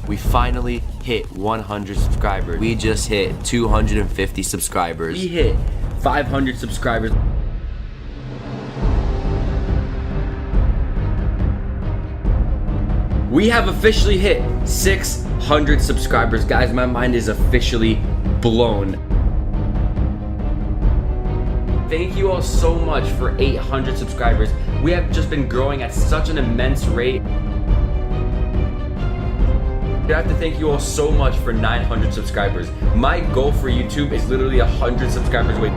We finally hit 100 subscribers. We just hit 250 subscribers. We hit 500 subscribers. We have officially hit 600 subscribers. Guys, my mind is officially blown. Thank you all so much for 800 subscribers. We have just been growing at such an immense rate. I have to thank you all so much for 900 subscribers. My goal for YouTube is literally 100 subscribers away.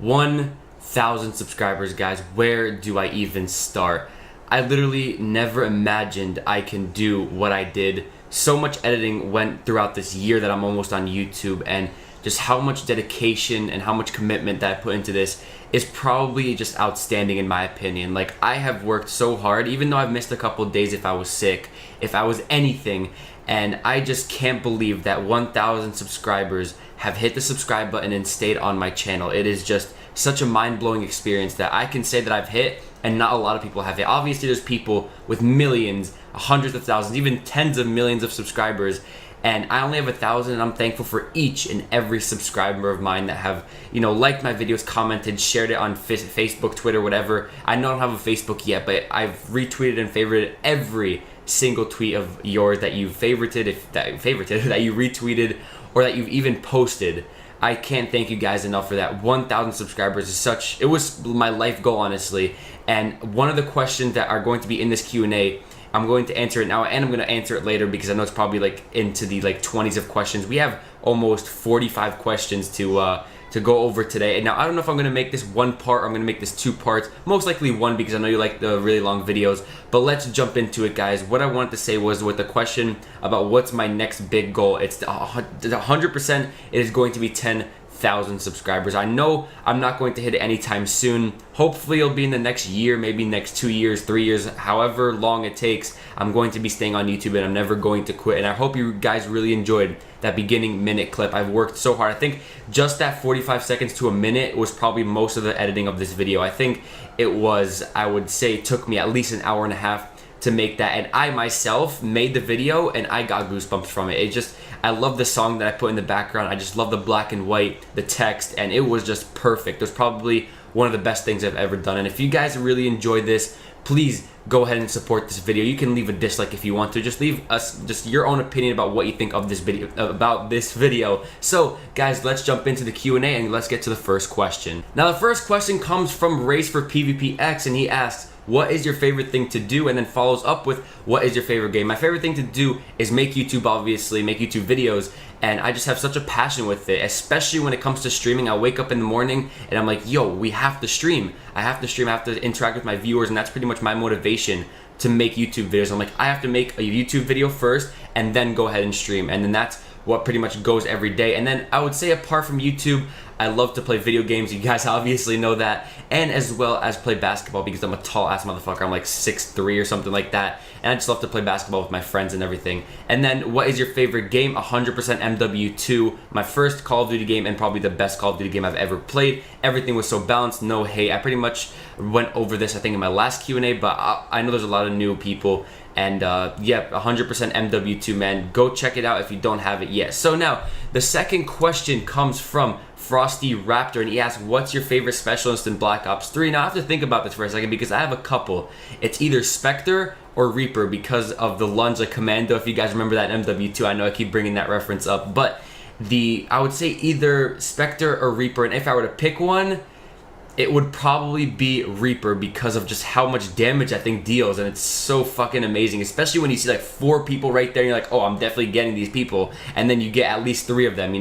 $1,000 subscribers, guys. Where do I even start? I literally never imagined I can do what I did. So much editing went throughout this year that I'm almost on YouTube, and just how much dedication and how much commitment that I put into this is probably just outstanding in my opinion. Like, I have worked so hard, even though I've missed a couple of days if I was sick, if I was anything, and I just can't believe that 1,000 subscribers have hit the subscribe button and stayed on my channel. It is just such a mind-blowing experience that I can say that I've hit, and not a lot of people have hit. Obviously, there's people with millions, hundreds of thousands, even tens of millions of subscribers, and I only have 1,000, and I'm thankful for each and every subscriber of mine that have, liked my videos, commented, shared it on Facebook, Twitter, whatever. I know I don't have a Facebook yet, but I've retweeted and favorited every single tweet of yours that you favorited, that you retweeted, or that you've even posted. I can't thank you guys enough for that. 1,000 subscribers is it was my life goal, honestly. And one of the questions that are going to be in this Q&A, I'm going to answer it now, and I'm going to answer it later because I know it's probably into the 20s of questions. We have almost 45 questions to go over today. And now I don't know if I'm going to make this one part or I'm going to make this two parts. Most likely one, because I know you like the really long videos. But let's jump into it, guys. What I wanted to say was, with the question about what's my next big goal, it's 100%. It is going to be 10,000 subscribers. I know I'm not going to hit it anytime soon. Hopefully it'll be in the next year, maybe next 2 years, 3 years, however long it takes. I'm going to be staying on YouTube, and I'm never going to quit. And I hope you guys really enjoyed that beginning minute clip. I've worked so hard. I think just that 45 seconds to a minute was probably most of the editing of this video. I think it was, I would say, it took me at least an hour and a half to make that, and I myself made the video and I got goosebumps from it. I love the song that I put in the background. I just love the black and white, the text, and it was just perfect. It was probably one of the best things I've ever done. And if you guys really enjoyed this, please go ahead and support this video. You can leave a dislike if you want to. Just leave us just your own opinion about what you think of this video, So guys, let's jump into the Q&A and let's get to the first question. Now, the first question comes from Race for PvPX, and he asks, what is your favorite thing to do? And then follows up with, what is your favorite game? My favorite thing to do is make YouTube, obviously, make YouTube videos. And I just have such a passion with it, especially when it comes to streaming. I wake up in the morning and I'm like, yo, we have to stream. I have to stream, I have to interact with my viewers, and that's pretty much my motivation to make YouTube videos. I'm like, I have to make a YouTube video first and then go ahead and stream. And then that's what pretty much goes every day. And then I would say, apart from YouTube, I love to play video games. You guys obviously know that. And as well as play basketball, because I'm a tall ass motherfucker. I'm like 6'3" or something like that. And I just love to play basketball with my friends and everything. And then, what is your favorite game? 100% MW2. My first Call of Duty game, and probably the best Call of Duty game I've ever played. Everything was so balanced, no hate. I pretty much went over this, I think, in my last Q&A, but I know there's a lot of new people. And yeah, 100% MW2, man. Go check it out if you don't have it yet. So now, the second question comes from Frosty Raptor, and he asks, what's your favorite specialist in Black Ops 3? Now, I have to think about this for a second because I have a couple. It's either Spectre or Reaper because of the lunge like Commando. If you guys remember that in MW2, I know I keep bringing that reference up. But I would say either Spectre or Reaper, and if I were to pick one, it would probably be Reaper because of just how much damage that thing deals, and it's so fucking amazing, especially when you see 4 people right there and you're like, oh, I'm definitely getting these people, and then you get at least 3 of them,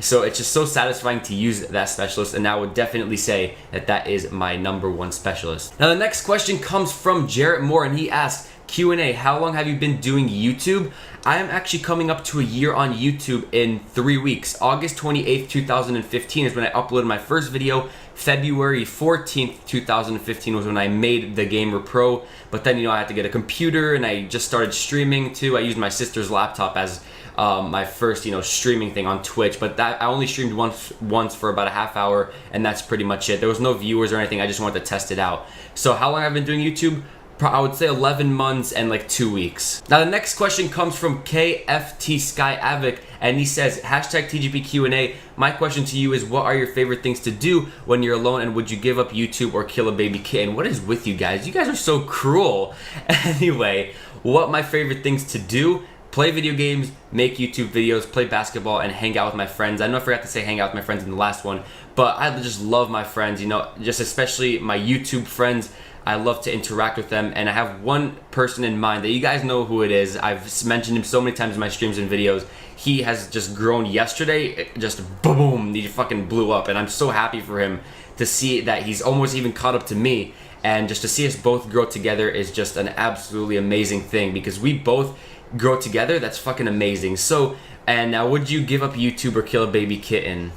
so it's just so satisfying to use that specialist, and I would definitely say that is my #1 specialist. Now, the next question comes from Jarrett Moore, and he asks, Q&A, how long have you been doing YouTube? I am actually coming up to a year on YouTube in 3 weeks. August 28th, 2015 is when I uploaded my first video February 14th, 2015 was when I made the Gamer Pro. But then, I had to get a computer, and I just started streaming too. I used my sister's laptop as my first, streaming thing on Twitch. But that I only streamed once for about a half hour, and that's pretty much it. There was no viewers or anything. I just wanted to test it out. So how long I've been doing YouTube? I would say 11 months and like 2 weeks. Now the next question comes from KFT Sky Avic, and he says, hashtag TGP QnA. My question to you is, what are your favorite things to do when you're alone, and would you give up YouTube or kill a baby kitten? What is with you guys? You guys are so cruel. Anyway, what my favorite things to do? Play video games, make YouTube videos, play basketball, and hang out with my friends. I know I forgot to say hang out with my friends in the last one, but I just love my friends, just especially my YouTube friends. I love to interact with them, and I have one person in mind that you guys know who it is. I've mentioned him so many times in my streams and videos. He has just grown yesterday, just boom, he fucking blew up, and I'm so happy for him to see that he's almost even caught up to me, and just to see us both grow together is just an absolutely amazing thing, because we both grow together. That's fucking amazing. So, and now, would you give up YouTube or kill a baby kitten?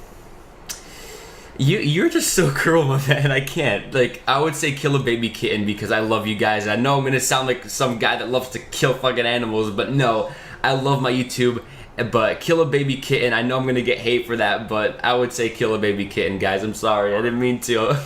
You're just so cruel, my man. I can't. Like, I would say kill a baby kitten because I love you guys. I know I'm gonna sound like some guy that loves to kill fucking animals, but no, I love my YouTube. But kill a baby kitten, I know I'm gonna get hate for that, but I would say kill a baby kitten, guys. I'm sorry, I didn't mean to.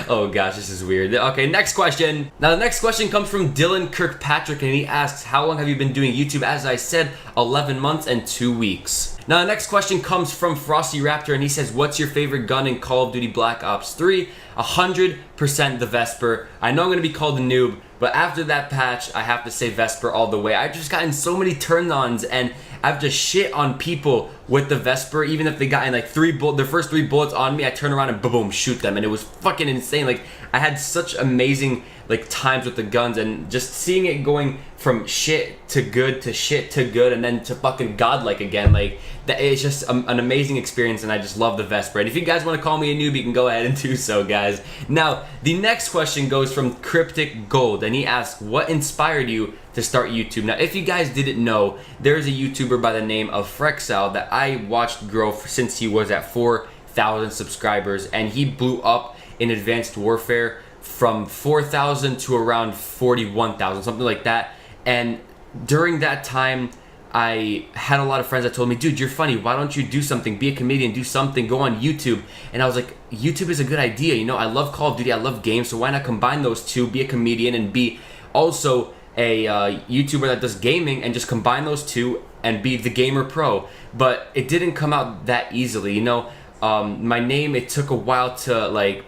Oh gosh, this is weird. Okay, next question. Now the next question comes from Dylan Kirkpatrick, and he asks, how long have you been doing YouTube? As I said, 11 months and 2 weeks. Now the next question comes from Frosty Raptor, and he says, what's your favorite gun in Call of Duty Black Ops 3? 100% the Vesper. I know I'm gonna be called a noob, but after that patch, I have to say Vesper all the way. I've just gotten so many turn-ons, and I've just shit on people with the Vesper. Even if they got in like their first 3 bullets on me, I turn around and boom, shoot them, and it was fucking insane. Like, I had such amazing like times with the guns, and just seeing it going from shit to good to shit to good, and then to fucking godlike again. Like, that it's just an amazing experience, and I just love the Vesper. And if you guys want to call me a noob, you can go ahead and do so, guys. Now, the next question goes from Cryptic Gold, and he asks, what inspired you to start YouTube? Now, if you guys didn't know, there's a YouTuber by the name of Frexal that I watched grow since he was at 4,000 subscribers, and he blew up in Advanced Warfare from 4,000 to around 41,000, something like that. And during that time, I had a lot of friends that told me, dude, you're funny, why don't you do something, be a comedian, do something, go on YouTube. And I was like, YouTube is a good idea, I love Call of Duty, I love games, so why not combine those two, be a comedian and be also a YouTuber that does gaming, and just combine those two and be the Gamer Pro. But it didn't come out that easily, my name, it took a while to like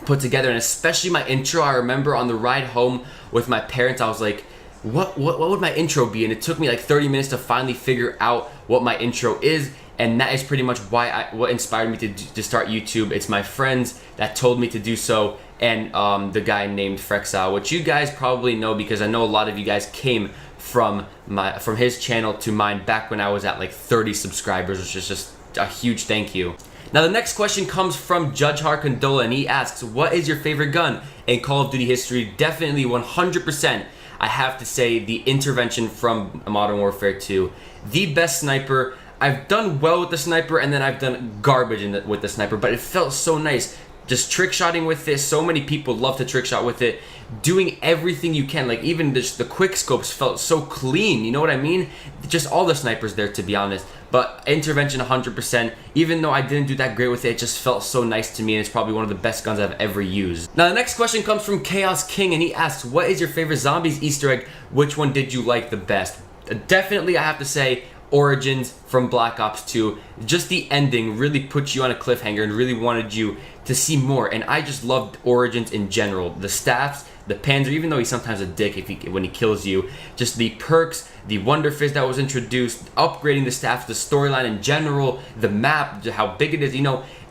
put together, and especially my intro. I remember on the ride home with my parents, I was like, what would my intro be? And it took me like 30 minutes to finally figure out what my intro is, and that is pretty much what inspired me to start YouTube. It's my friends that told me to do so, and the guy named Frexal, which you guys probably know because I know a lot of you guys came from his channel to mine back when I was at like 30 subscribers, which is just a huge thank you. Now the next question comes from Judge Harkondola, and he asks, what is your favorite gun in Call of Duty history? Definitely 100%. I have to say the Intervention from Modern Warfare 2. The best sniper. I've done well with the sniper, and then I've done garbage with the sniper, but it felt so nice. Just trick shotting with it. So many people love to trick shot with it. Doing everything you can. Like, even just the quick scopes felt so clean. You know what I mean? Just all the snipers there, to be honest. But Intervention 100%. Even though I didn't do that great with it, it just felt so nice to me, and it's probably one of the best guns I've ever used. Now the next question comes from Chaos King, and he asks, what is your favorite Zombies Easter egg? Which one did you like the best? Definitely, I have to say, Origins from Black Ops 2. Just the ending really put you on a cliffhanger and really wanted you to see more, and I just loved Origins in general. The staffs, the Panzer, even though he's sometimes a dick when he kills you, just the perks, the Wonder Fist that was introduced, upgrading the staff, the storyline in general, the map, how big it is,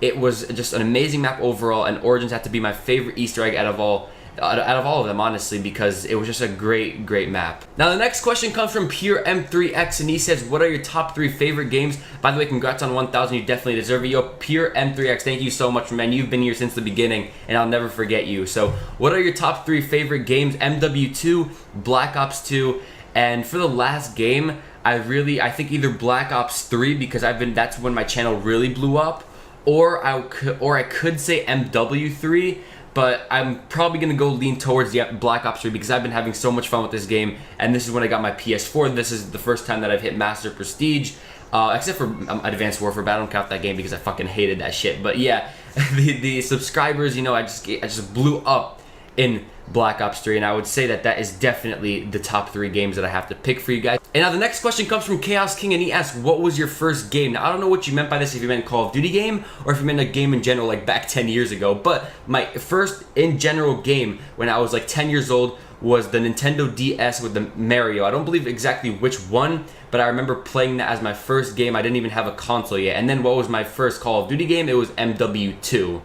it was just an amazing map overall, and Origins had to be my favorite Easter egg out of all of them, honestly, because it was just a great map. Now the next question comes from Pure M3X, and he says, what are your top 3 favorite games? By the way, congrats on 1,000, you definitely deserve it. Yo, Pure M3X, thank you so much, man. You've been here since the beginning, and I'll never forget you. So what are your top 3 favorite games? MW2, Black Ops 2, and for the last game, I think either Black Ops 3, because that's when my channel really blew up, or I could say MW3, but I'm probably gonna go lean towards the Black Ops 3 because I've been having so much fun with this game, and this is when I got my PS4. This is the first time that I've hit Master Prestige, except for Advanced Warfare, but I don't count that game because I fucking hated that shit. But yeah, the subscribers, you know, I just blew up in Black Ops 3, and I would say that is definitely the top 3 games that I have to pick for you guys. And now the next question comes from Chaos King, and he asks, what was your first game? Now, I don't know what you meant by this, if you meant Call of Duty game, or if you meant a game in general, like back 10 years ago, but my first, in general, game when I was like 10 years old was the Nintendo DS with the Mario. I don't believe exactly which one, but I remember playing that as my first game. I didn't even have a console yet. And then what was my first Call of Duty game? It was MW2.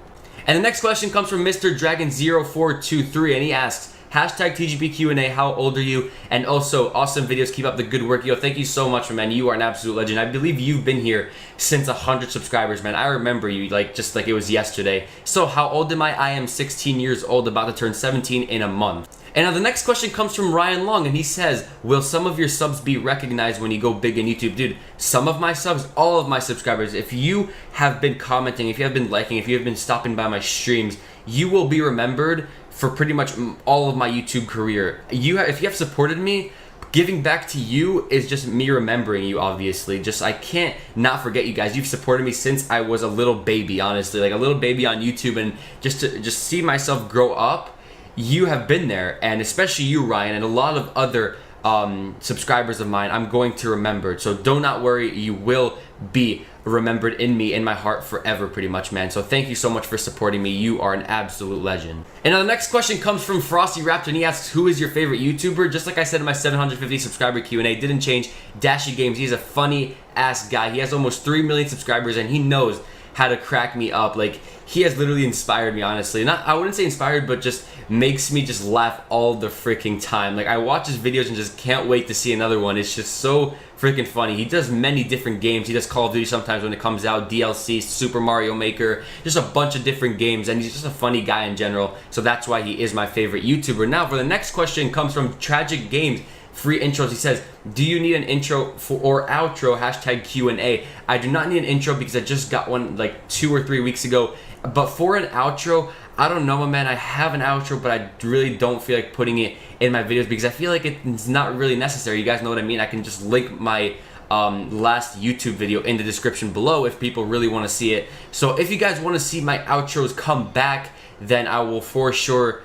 And the next question comes from Mr. Dragon0423, and he asks, hashtag TGP QnA, how old are you? And also, awesome videos, keep up the good work. Yo, thank you so much, man. You are an absolute legend. I believe you've been here since 100 subscribers, man. I remember you just like it was yesterday. So how old am I? I am 16 years old, about to turn 17 in a month. And now the next question comes from Ryan Long, and he says, will some of your subs be recognized when you go big in YouTube? Dude, some of my subs, all of my subscribers, if you have been commenting, if you have been liking, if you have been stopping by my streams, you will be remembered for pretty much all of my YouTube career. If you have supported me, giving back to you is just me remembering you, obviously. I can't not forget you guys. You've supported me since I was a little baby, honestly. Like a little baby on YouTube, and just to see myself grow up, you have been there, and especially you, Ryan, and a lot of other subscribers of mine, I'm going to remember. So do not worry, you will be remembered in me, in my heart forever, pretty much, man. So thank you so much for supporting me. You are an absolute legend. And now the next question comes from Frosty Raptor, and he asks, who is your favorite YouTuber? Just like I said in my 750 subscriber Q&A, didn't change. Dashy Games, he's a funny ass guy. He has almost 3 million subscribers, and he knows how to crack me up. Like, he has literally inspired me, honestly. I wouldn't say inspired, but just makes me just laugh all the freaking time. Like, I watch his videos and just can't wait to see another one. It's just so freaking funny. He does many different games. He does Call of Duty sometimes when it comes out, DLC, Super Mario Maker, just a bunch of different games, and he's just a funny guy in general. So that's why he is my favorite YouTuber. Now, for the next question comes from Tragic Games. Free intros. He says, do you need an intro or outro? Hashtag Q&A. I do not need an intro because I just got one like 2 or 3 weeks ago. But for an outro, I don't know, my man. I have an outro, but I really don't feel like putting it in my videos because I feel like it's not really necessary. You guys know what I mean? I can just link my last YouTube video in the description below if people really want to see it. So if you guys want to see my outros come back, then I will for sure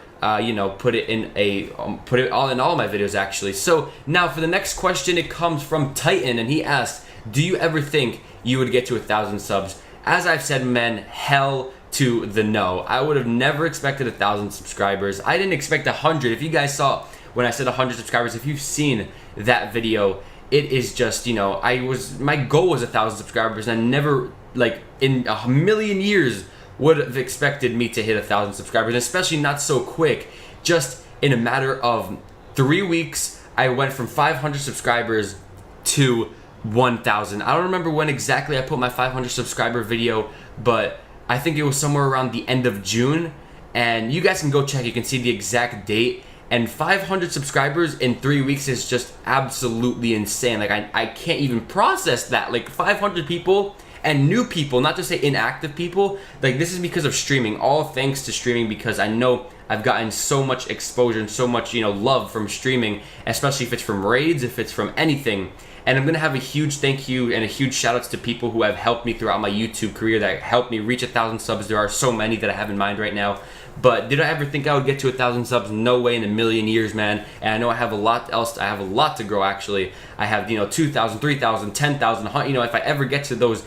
put it all in all my videos, actually. So now for the next question, it comes from Titan, and he asks, do you ever think you would get to 1,000 subs? As I've said, man, hell to the no. I would have never expected 1,000 subscribers. I didn't expect 100. If you guys saw when I said 100 subscribers, if you've seen that video, it is just, my goal was 1,000 subscribers, and I never, like, in a million years would have expected me to hit 1,000 subscribers, especially not so quick. Just in a matter of 3 weeks, I went from 500 subscribers to 1,000. I don't remember when exactly I put my 500 subscriber video, but I think it was somewhere around the end of June, and you guys can go check. You can see the exact date, and 500 subscribers in 3 weeks is just absolutely insane. Like, I can't even process that. Like, 500 people and new people, not to say inactive people. Like, this is because of streaming, all thanks to streaming, because I know I've gotten so much exposure and so much, love from streaming, especially if it's from raids, if it's from anything. And I'm gonna have a huge thank you and a huge shout outs to people who have helped me throughout my YouTube career, that helped me reach 1,000 subs. There are so many that I have in mind right now. But did I ever think I would get to 1,000 subs? No way in a million years, man. And I know I have a lot else. I have a lot to grow, actually. I have 2,000, 3,000, 10,000. If I ever get to those,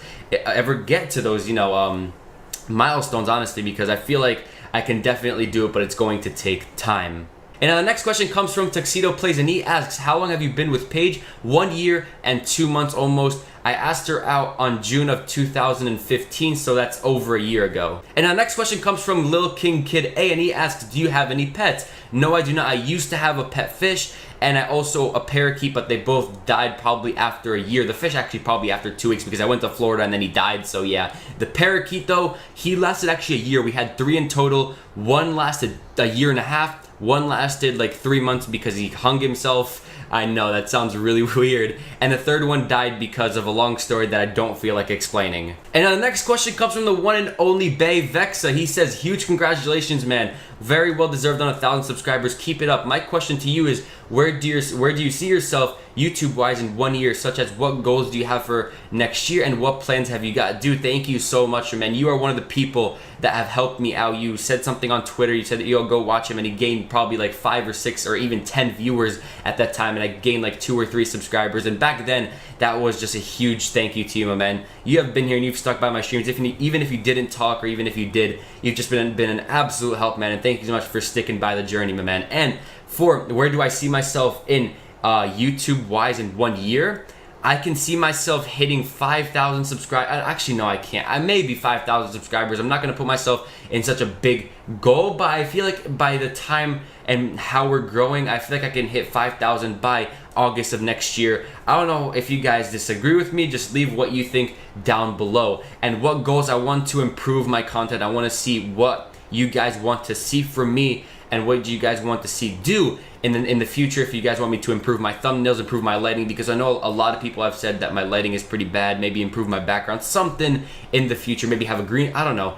milestones, honestly, because I feel like I can definitely do it, but it's going to take time. And now the next question comes from Tuxedo Plays, and he asks, how long have you been with Paige? 1 year and 2 months almost. I asked her out on June of 2015, so that's over a year ago. And our next question comes from Lil King Kid A, and he asks, do you have any pets? No, I do not. I used to have a pet fish, and I also a parakeet, but they both died probably after a year. The fish actually probably after 2 weeks, because I went to Florida and then he died, so yeah. The parakeet though, he lasted actually a year. We had 3 in total. 1 lasted a year and a half. One lasted like 3 months because he hung himself. I know, that sounds really weird. And the third one died because of a long story that I don't feel like explaining. And now the next question comes from the one and only Bay Vexa. He says, huge congratulations, man. Very well deserved on 1,000 subscribers. Keep it up. My question to you is, where do you see yourself YouTube-wise in 1 year, such as what goals do you have for next year and what plans have you got? Dude, thank you so much, man. You are one of the people that have helped me out. You said something on Twitter. You said that you'll go watch him, and he gained probably like 5 or 6 or even 10 viewers at that time, and I gained like 2 or 3 subscribers. And back then, that was just a huge thank you to you, my man. You have been here and you've stuck by my streams. Even if you didn't talk, or even if you did, you've just been an absolute help, man. And thank you so much for sticking by the journey, my man. And for where do I see myself in YouTube wise in 1 year? I can see myself hitting 5,000 subscribers. Actually, no, I can't. I may be 5,000 subscribers. I'm not going to put myself in such a big goal, but I feel like by the time and how we're growing, I feel like I can hit 5,000 by August of next year. I don't know if you guys disagree with me. Just leave what you think down below. And what goals I want to improve my content. I want to see what you guys want to see from me and what do you guys want to see do in the future. If you guys want me to improve my thumbnails, improve my lighting, because I know a lot of people have said that my lighting is pretty bad, maybe improve my background, something in the future, maybe have a green, I don't know.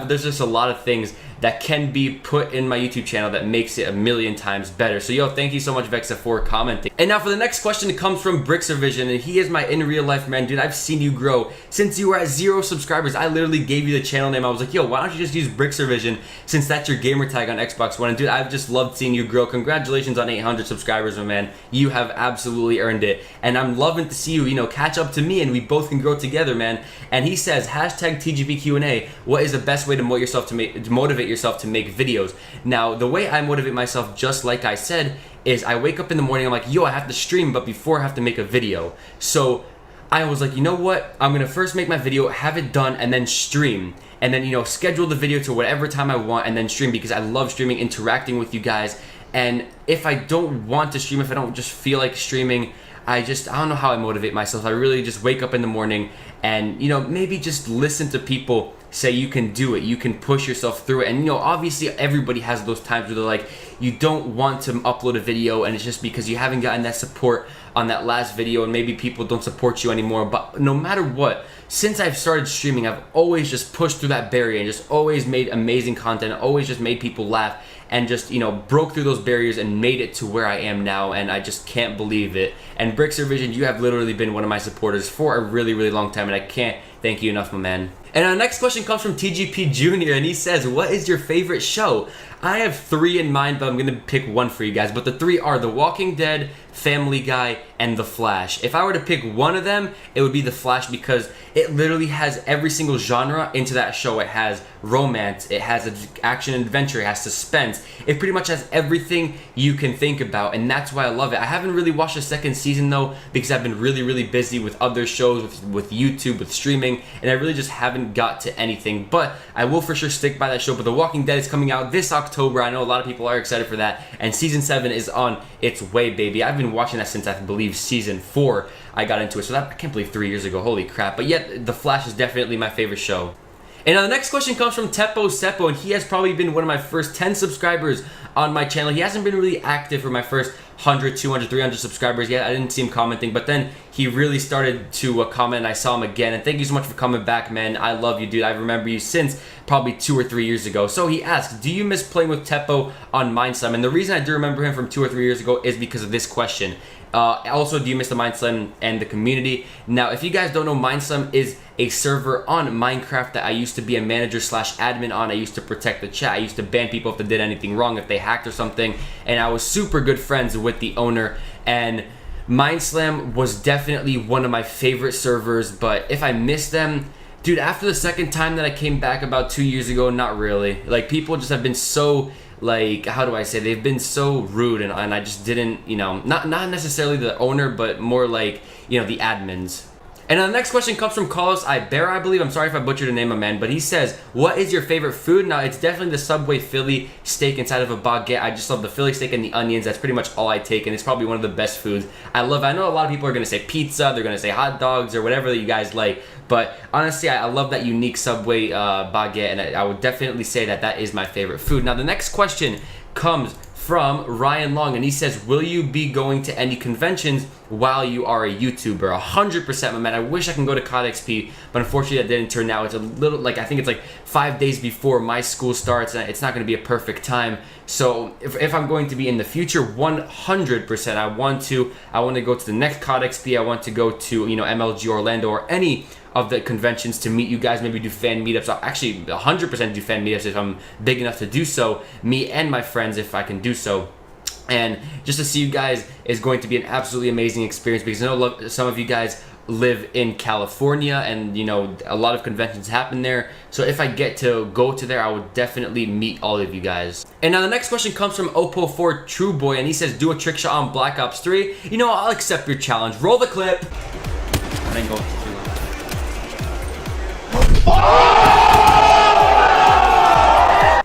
There's just a lot of things that can be put in my YouTube channel that makes it a million times better. So yo, thank you so much, Vexa, for commenting. And now for the next question, it comes from Brixervision, and he is my in real life man. Dude, I've seen you grow since you were at 0 subscribers. I literally gave you the channel name. I was like, yo, why don't you just use Brixervision since that's your gamer tag on Xbox One? And dude, I've just loved seeing you grow. Congratulations on 800 subscribers, my man. You have absolutely earned it. And I'm loving to see you, catch up to me and we both can grow together, man. And he says, hashtag TGP QnA, what is the best way to motivate yourself to make videos? Now, the way I motivate myself, just like I said, is I wake up in the morning, I'm like, yo, I have to stream, but before I have to make a video. So I was like, you know what? I'm gonna first make my video, have it done, and then stream. And then, schedule the video to whatever time I want and then stream, because I love streaming, interacting with you guys. And if I don't want to stream, if I don't just feel like streaming, I don't know how I motivate myself. I really just wake up in the morning and, maybe just listen to people say you can do it, you can push yourself through it. And, obviously everybody has those times where they're like, you don't want to upload a video and it's just because you haven't gotten that support on that last video and maybe people don't support you anymore. But no matter what, since I've started streaming, I've always just pushed through that barrier and just always made amazing content, always just made people laugh and just, broke through those barriers and made it to where I am now, and I just can't believe it. And Brixervision, you have literally been one of my supporters for a really, really long time, and I can't thank you enough, my man. And our next question comes from TGP Jr., and he says, what is your favorite show? I have 3 in mind, but I'm going to pick one for you guys. But the 3 are The Walking Dead, Family Guy, and The Flash. If I were to pick one of them, it would be The Flash, because it literally has every single genre into that show. It has romance, it has action and adventure, it has suspense. It pretty much has everything you can think about, and that's why I love it. I haven't really watched the second season though, because I've been really, really busy with other shows, with YouTube, with streaming, and I really just haven't got to anything. But I will for sure stick by that show. But The Walking Dead is coming out this October. I know a lot of people are excited for that, and season 7 is on its way, baby. I've been watching that since I believe season 4 I got into it, so that, I can't believe 3 years ago, holy crap. But yet The Flash is definitely my favorite show. And now the next question comes from Teppo Seppo, and he has probably been one of my first 10 subscribers on my channel. He hasn't been really active for my first 100, 200, 300 subscribers yet. I didn't see him commenting, but then he really started to comment, and I saw him again. And thank you so much for coming back, man. I love you, dude. I remember you since probably 2 or 3 years ago. So he asked, do you miss playing with Teppo on Mindslam? And the reason I do remember him from 2 or 3 years ago is because of this question. Also, do you miss the Mindslam and the community? Now, if you guys don't know, Mindslam is a server on Minecraft that I used to be a manager / admin on. I used to protect the chat. I used to ban people if they did anything wrong, if they hacked or something. And I was super good friends with the owner. And Mindslam was definitely one of my favorite servers. But if I miss them, dude, after the second time that I came back about 2 years ago, not really. Like, people just have been so, like, how do I say, they've been so rude, and I just didn't, not necessarily the owner, but more like, the admins. And the next question comes from Carlos Ibera, I believe. I'm sorry if I butchered the name, my man, but he says, what is your favorite food? Now, it's definitely the Subway Philly steak inside of a baguette. I just love the Philly steak and the onions. That's pretty much all I take, and it's probably one of the best foods. I know a lot of people are going to say pizza, they're going to say hot dogs, or whatever that you guys like, but honestly, I love that unique Subway baguette, and I would definitely say that that is my favorite food. Now, the next question comes from Ryan Long, and he says, will you be going to any conventions while you are a YouTuber? 100%, my man. I wish I can go to COD XP, but unfortunately that didn't turn out. It's a little, like, I think it's like 5 days before my school starts, and it's not going to be a perfect time. So if I'm going to be in the future, 100%, I want to go to the next COD XP. I want to go to, you know, MLG Orlando or any of the conventions to meet you guys, maybe do fan meetups. I'll actually 100% do fan meetups if I'm big enough to do so, me and my friends if I can do so. And just to see you guys is going to be an absolutely amazing experience, because I know some of you guys live in California, and you know a lot of conventions happen there. So if I get to go to there, I would definitely meet all of you guys. And now the next question comes from Oppo4 True Boy, and he says, do a trick shot on Black Ops 3. You know, I'll accept your challenge. Roll the clip. And then go.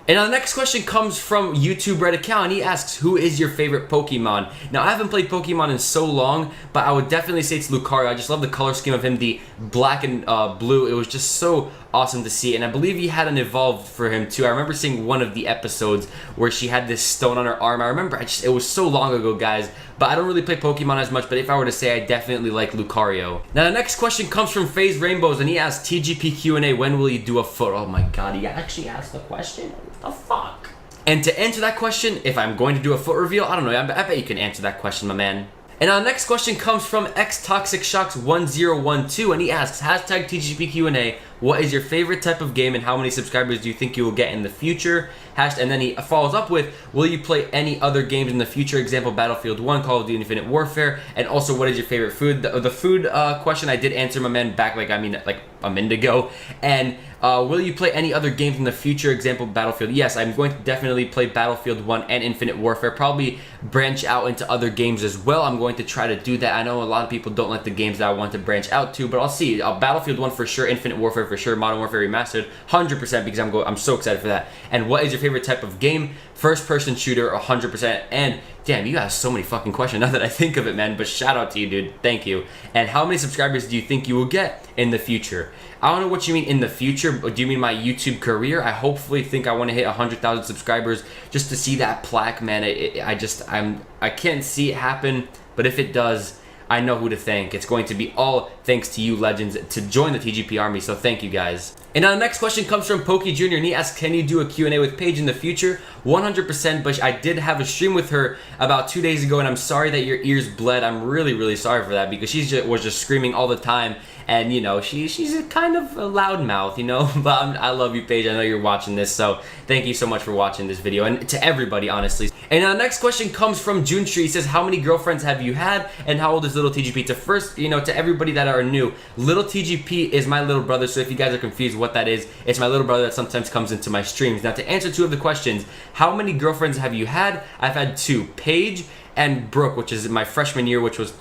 And now the next question comes from YouTube Reddit account, and he asks, who is your favorite Pokemon? Now, I haven't played Pokemon in so long, but I would definitely say it's Lucario. I just love the color scheme of him, the black and blue. It was just so awesome to see, and I believe he had an evolved for him too. I remember seeing one of the episodes where she had this stone on her arm. I remember, it was so long ago, guys, but I don't really play Pokemon as much, but if I were to say, I definitely like Lucario. Now, the next question comes from FaZe Rainbows, and he asks, TGP QnA, when will you do a foot? Oh my god, he actually asked the question? What the fuck? And to answer that question, if I'm going to do a foot reveal, I don't know, I bet you can answer that question, my man. And our next question comes from XToxicShocks1012, and he asks, hashtag TGPQnA, what is your favorite type of game and how many subscribers do you think you will get in the future? And then he follows up with, will you play any other games in the future? Example, Battlefield 1, Call of Duty Infinite Warfare, and also what is your favorite food? The food question I did answer, my man, back like a minute ago. And will you play any other games in the future? Example, Battlefield. Yes, I'm going to definitely play Battlefield 1 and Infinite Warfare. Probably branch out into other games as well. I'm going to try to do that. I know a lot of people don't like the games that I want to branch out to, but I'll see. Battlefield 1 for sure, Infinite Warfare for sure, Modern Warfare Remastered 100%, because I'm so excited for that. And what is your favorite type of game? First person shooter 100%. And damn, you asked so many fucking questions now that I think of it, man, but shout out to you, dude. Thank you. And how many subscribers do you think you will get in the future? I don't know what you mean in the future, but do you mean my YouTube career? I hopefully think I want to hit 100,000 subscribers just to see that plaque, man. I can't see it happen, but if it does, I know who to thank. It's going to be all thanks to you legends to join the TGP army, so thank you guys. And now the next question comes from Pokey Jr. and he asks, can you do a Q&A with Paige in the future? 100%, but I did have a stream with her about 2 days ago, and I'm sorry that your ears bled. I'm really, really sorry for that, because she was just screaming all the time, and you know, she's a kind of a loudmouth, you know, but I love you, Paige. I know you're watching this, so thank you so much for watching this video, and to everybody, honestly. And now the next question comes from June Street. He says, how many girlfriends have you had, and how old is little TGP? To first, you know, to everybody that are new, little TGP is my little brother, so if you guys are confused what that is, it's my little brother that sometimes comes into my streams. Now, to answer two of the questions, how many girlfriends have you had? I've had two, Paige and Brooke, which is my freshman year, which was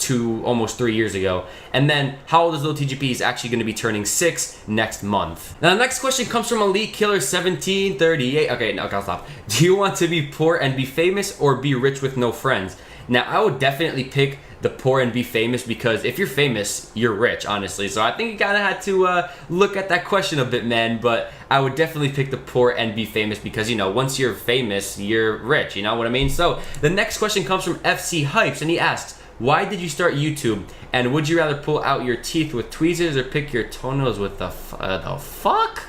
almost 3 years ago. And then, how old is little TGP? He's actually going to be turning 6 next month. Now, the next question comes from Elite Killer 1738. Okay, no, I'll stop. Do you want to be poor and be famous, or be rich with no friends? Now, I would definitely pick the poor and be famous, because if you're famous, you're rich, honestly. So I think you kind of had to look at that question a bit, man. But I would definitely pick the poor and be famous, because, you know, once you're famous, you're rich. You know what I mean? So the next question comes from FC Hypes, and he asks, why did you start YouTube? And would you rather pull out your teeth with tweezers or pick your toenails with the fuck?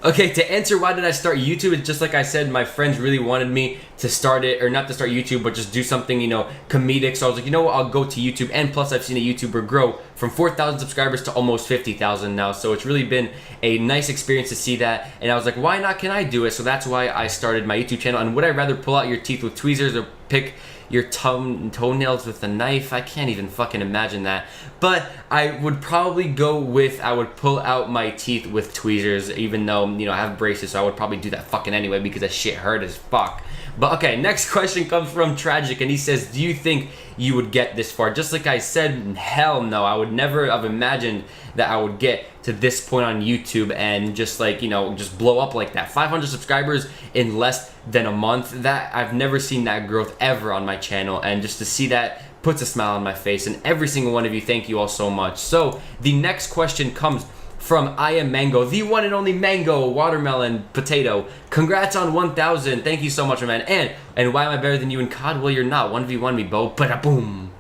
Okay, to answer why did I start YouTube, it's just like I said, my friends really wanted me to start it, or not to start YouTube, but just do something, you know, comedic. So I was like, you know what, I'll go to YouTube. And plus, I've seen a YouTuber grow from 4,000 subscribers to almost 50,000 now. So it's really been a nice experience to see that. And I was like, why not can I do it? So that's why I started my YouTube channel. And would I rather pull out your teeth with tweezers or pick your toenails with a knife? I can't even fucking imagine that. But I would probably go with, I would pull out my teeth with tweezers, even though, you know, I have braces, so I would probably do that fucking anyway, because that shit hurt as fuck. But okay, next question comes from Tragic, and he says, do you think you would get this far? Just like I said, hell no. I would never have imagined that I would get to this point on YouTube and just, like, you know, just blow up like that. 500 subscribers in less than a month. That, I've never seen that growth ever on my channel, and just to see that puts a smile on my face. And every single one of you, thank you all so much. So the next question comes from I Am Mango, the one and only Mango, Watermelon, Potato. Congrats on 1,000. Thank you so much, my man. And why am I better than you in COD? Well, you're not. 1v1 me, Bo. Bada boom.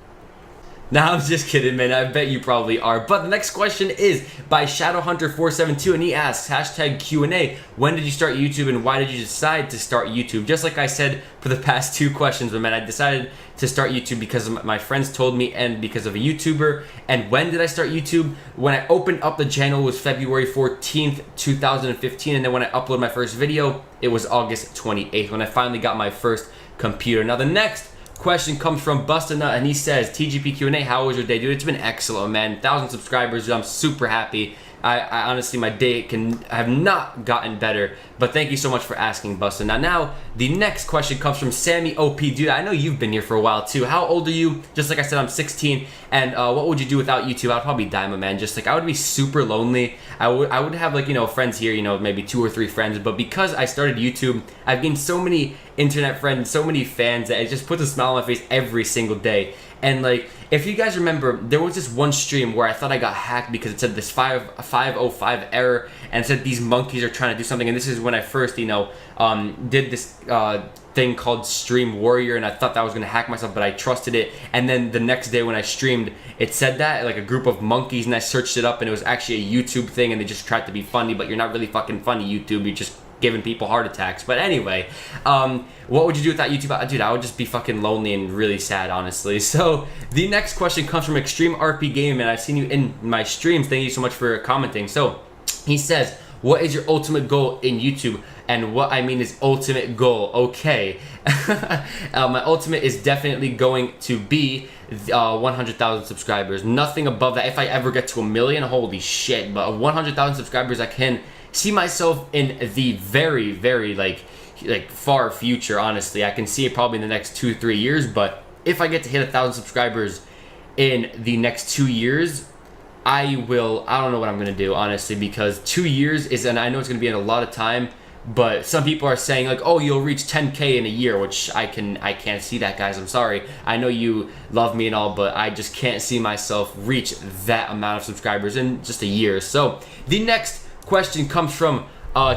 Nah, I'm just kidding, man. I bet you probably are. But the next question is by Shadowhunter472, and he asks, hashtag QnA, when did you start YouTube and why did you decide to start YouTube? Just like I said for the past 2 questions, man, I decided to start YouTube because my friends told me and because of a YouTuber. And when did I start YouTube? When I opened up the channel was February 14th, 2015. And then when I uploaded my first video, it was August 28th when I finally got my first computer. Now the next question comes from Bustina, and he says, TGP QnA, how was your day, dude? It's been excellent, man. 1,000 subscribers, dude. I'm super happy. I honestly, my day have not gotten better, but thank you so much for asking, Bustina. Now, the next question comes from Sammy OP. Dude, I know you've been here for a while, too. How old are you? Just like I said, I'm 16, and what would you do without YouTube? I'd probably die, my man. Just like, I would be super lonely. I would have, like, you know, friends here, you know, maybe 2 or 3 friends, but because I started YouTube, I've gained so many internet friends, so many fans, that it just puts a smile on my face every single day. And like, if you guys remember, there was this one stream where I thought I got hacked because it said this 505 error, and it said these monkeys are trying to do something. And this is when I first, you know, did this thing called Stream Warrior, and I thought that I was gonna hack myself, but I trusted it. And then the next day when I streamed, it said that, like, a group of monkeys, and I searched it up, and it was actually a YouTube thing, and they just tried to be funny, but you're not really fucking funny, YouTube. You're just giving people heart attacks. But anyway, what would you do without YouTube? Dude, I would just be fucking lonely and really sad, honestly. So the next question comes from Extreme RP Game, and I've seen you in my streams. Thank you so much for commenting. So he says, what is your ultimate goal in YouTube? And what I mean is ultimate goal. Okay. My ultimate is definitely going to be 100,000 subscribers. Nothing above that. If I ever get to 1 million, holy shit. But 100,000 subscribers, I can see myself in the very, very like far future. Honestly, I can see it probably in the next 2-3 years. But if I get to hit 1,000 subscribers in the next 2 years, I don't know what I'm gonna do, honestly, because 2 years is, and I know it's gonna be in a lot of time, but some people are saying like, oh, you'll reach 10K in a year, which I can't see that, guys. I'm sorry. I know you love me and all, but I just can't see myself reach that amount of subscribers in just a year. So the next question comes from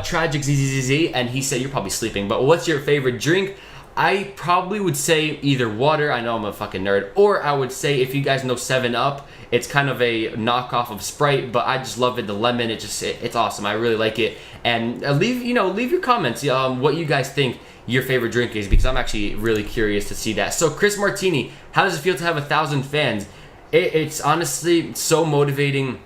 Tragic ZZZ, and he said, you're probably sleeping, but what's your favorite drink? I probably would say either water, I know I'm a fucking nerd, or I would say, if you guys know 7-Up, it's kind of a knockoff of Sprite, but I just love it. The lemon, it's awesome. I really like it. And leave your comments what you guys think your favorite drink is, because I'm actually really curious to see that. So Chris Martini, how does it feel to have 1,000 fans? It's honestly so motivating.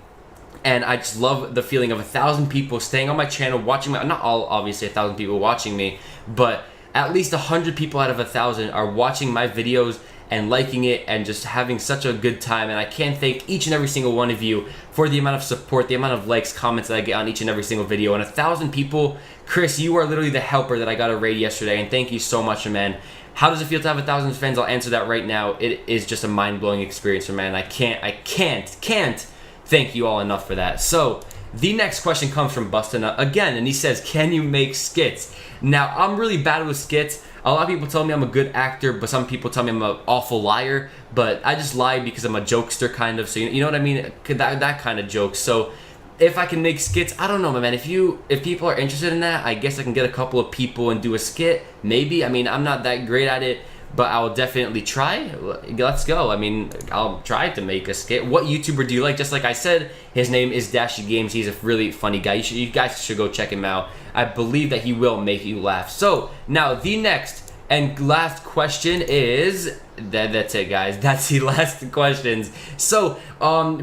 And I just love the feeling of 1,000 people staying on my channel, watching my, not all, obviously 1,000 people watching me, but at least 100 people out of 1,000 are watching my videos and liking it and just having such a good time. And I can't thank each and every single one of you for the amount of support, the amount of likes, comments that I get on each and every single video. And 1,000 people, Chris, you are literally the helper that I got a raid yesterday, and thank you so much, man. How does it feel to have 1,000 fans? I'll answer that right now. It is just a mind-blowing experience, man. I can't thank you all enough for that. So the next question comes from Bustina again, and he says, can you make skits? Now, I'm really bad with skits. A lot of people tell me I'm a good actor, but some people tell me I'm an awful liar. But I just lie because I'm a jokester, kind of. So you know what I mean? That kind of joke. So if I can make skits, I don't know, man. If people are interested in that, I guess I can get a couple of people and do a skit. Maybe. I mean, I'm not that great at it, but I'll definitely try. Let's go. I mean, I'll try to make a skit. What YouTuber do you like? Just like I said, his name is Dashy Games. He's a really funny guy. You guys should go check him out. I believe that he will make you laugh. So now the next and last question is, that's it, guys. That's the last questions. So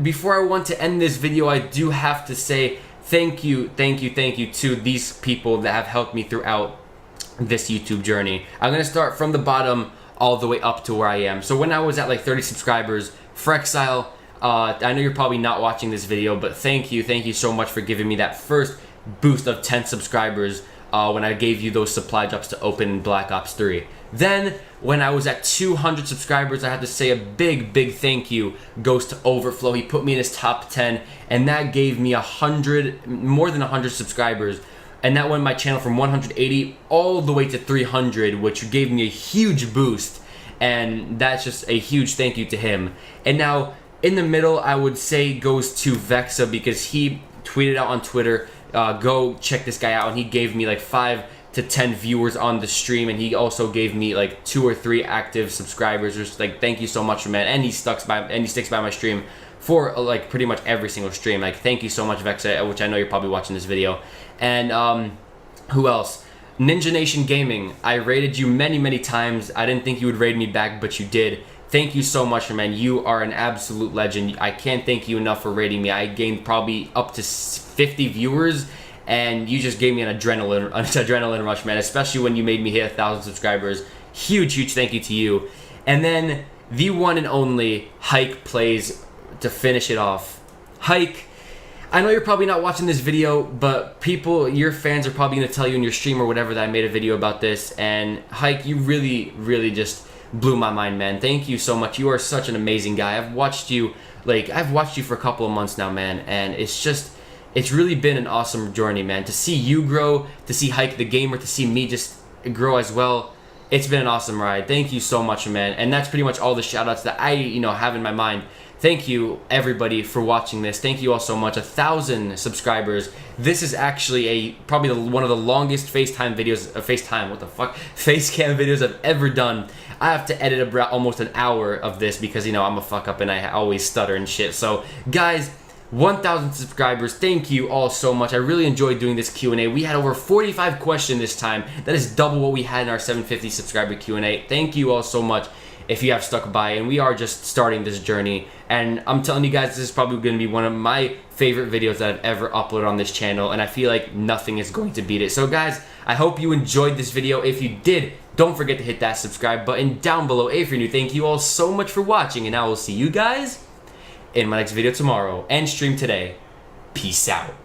before I want to end this video, I do have to say thank you to these people that have helped me throughout this YouTube journey. I'm gonna start from the bottom all the way up to where I am. So when I was at like 30 subscribers, Frexile, I know you're probably not watching this video, but thank you so much for giving me that first boost of 10 subscribers when I gave you those supply drops to open in Black Ops 3. Then when I was at 200 subscribers, I have to say a big thank you goes to Overflow. He put me in his top 10, and that gave me more than 100 subscribers. And that went my channel from 180 all the way to 300, which gave me a huge boost. And that's just a huge thank you to him. And now, in the middle, I would say goes to Vexa, because he tweeted out on Twitter, go check this guy out, and he gave me like 5 to 10 viewers on the stream, and he also gave me like 2 or 3 active subscribers. Just like, thank you so much, man. And he sticks by my stream for like pretty much every single stream. Like, thank you so much, Vexa, which I know you're probably watching this video. And who else? Ninja Nation Gaming, I raided you many times. I didn't think you would raid me back, but you did. Thank you so much, man. You are an absolute legend. I can't thank you enough for raiding me. I gained probably up to 50 viewers, and you just gave me an adrenaline rush, man, especially when you made me hit 1,000 subscribers. Huge thank you to you. And then the one and only Hike Plays to finish it off. Hike, I know you're probably not watching this video, but people, your fans are probably going to tell you in your stream or whatever that I made a video about this. And Hike, you really just blew my mind, man. Thank you so much. You are such an amazing guy. I've watched you for a couple of months now, man. And it's really been an awesome journey, man. To see you grow, to see Hike the Gamer, to see me just grow as well. It's been an awesome ride. Thank you so much, man. And that's pretty much all the shout outs that I, have in my mind. Thank you, everybody, for watching this. Thank you all so much. 1,000 subscribers. This is actually probably one of the longest facecam videos I've ever done. I have to edit about almost an hour of this because, I'm a fuck up and I always stutter and shit. So, guys, 1,000 subscribers. Thank you all so much. I really enjoyed doing this Q&A. We had over 45 questions this time. That is double what we had in our 750 subscriber Q&A. Thank you all so much if you have stuck by, and we are just starting this journey. And I'm telling you guys, this is probably going to be one of my favorite videos that I've ever uploaded on this channel, and I feel like nothing is going to beat it. So guys, I hope you enjoyed this video. If you did, don't forget to hit that subscribe button down below if you're new. Thank you all so much for watching, and I will see you guys in my next video tomorrow and stream today. Peace out.